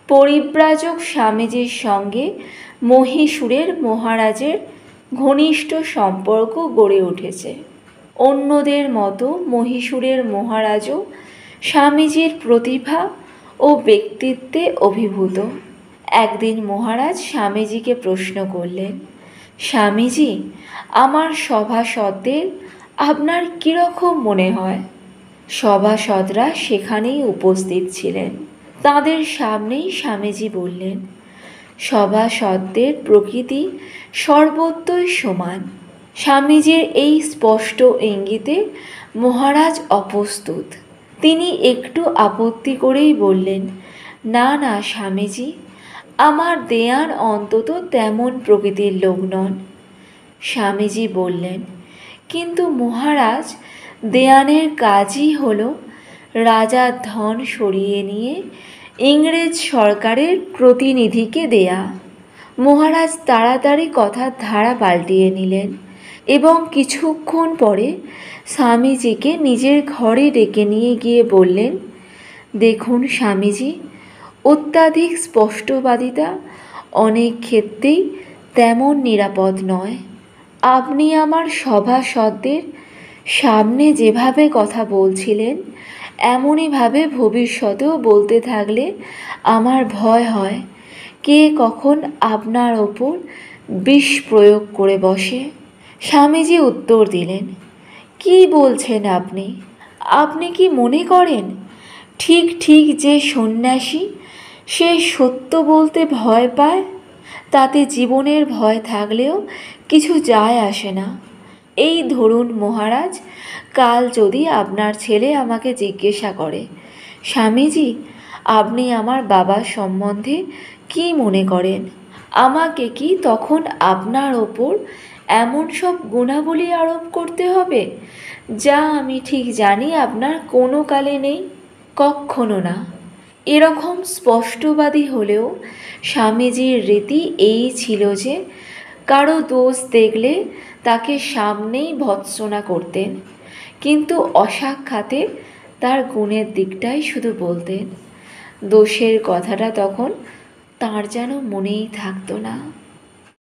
পরিব্রাজক স্বামীজির সঙ্গে মহীশূরের মহারাজের ঘনিষ্ঠ সম্পর্ক গড়ে উঠেছে। অন্যদের মতো মহীশূরের মহারাজও স্বামীজির প্রতিভা ও ব্যক্তিত্বে অভিভূত। একদিন মহারাজ স্বামীজিকে প্রশ্ন করলেন, স্বামীজি, আমার সভাসদদের আপনার কীরকম মনে হয়? সভাসদরা সেখানেই উপস্থিত ছিলেন। তাদের সামনেই স্বামীজি বললেন, সভাসদদের প্রকৃতি সর্বত্রই সমান। স্বামীজির এই স্পষ্ট ইঙ্গিতে মহারাজ অপ্রস্তুত। তিনি একটু আপত্তি করেই বললেন, না না স্বামীজি, আমার দেয়ান অন্তত তেমন প্রকৃতির লোক নন। স্বামীজি বললেন, কিন্তু মহারাজ, দেয়ানের কাজই হলো রাজার ধন সরিয়ে নিয়ে ইংরেজ সরকারের প্রতিনিধিকে দেয়া। মহারাজ তাড়াতাড়ি কথার ধারা পাল্টিয়ে নিলেন এবং কিছুক্ষণ পরে স্বামীজিকে নিজের ঘরে ডেকে নিয়ে গিয়ে বললেন, দেখুন স্বামীজি, অত্যাধিক স্পষ্টবাদিতা অনেক ক্ষেত্রেই তেমন নিরাপদ নয়। আপনি আমার সভাসদদের সামনে যেভাবে কথা বলছিলেন এমনইভাবে ভবিষ্যতেও বলতে থাকলে আমার ভয় হয় কে কখন আপনার ওপর বিষ প্রয়োগ করে বসে। স্বামীজি উত্তর দিলেন, কি বলছেন আপনি? আপনি কি মনে করেন ঠিক ঠিক যে সন্ন্যাসী সে সত্য বলতে ভয় পায়, তাতে জীবনের ভয় থাকলেও কিছু যায় আসে না? এই ধরুন মহারাজ, কাল যদি আপনার ছেলে আমাকে জিজ্ঞাসা করে, স্বামীজি, আপনি আমার বাবার সম্বন্ধে কি মনে করেন, আমাকে কি তখন আপনার ওপর এমন সব গুণাবলী আরোপ করতে হবে যা আমি ঠিক জানি আপনার কোনো কালে নেই? কক্ষনো না। এরকম স্পষ্টবাদী হলেও স্বামীজির রীতি এই ছিল যে কারো দোষ দেখলে তাকে সামনেই ভৎসনা করতেন, কিন্তু অসাক্ষাতে তার গুণের দিকটাই শুধু বলতেন। দোষের কথাটা তখন তার যেন মনেই থাকতো না।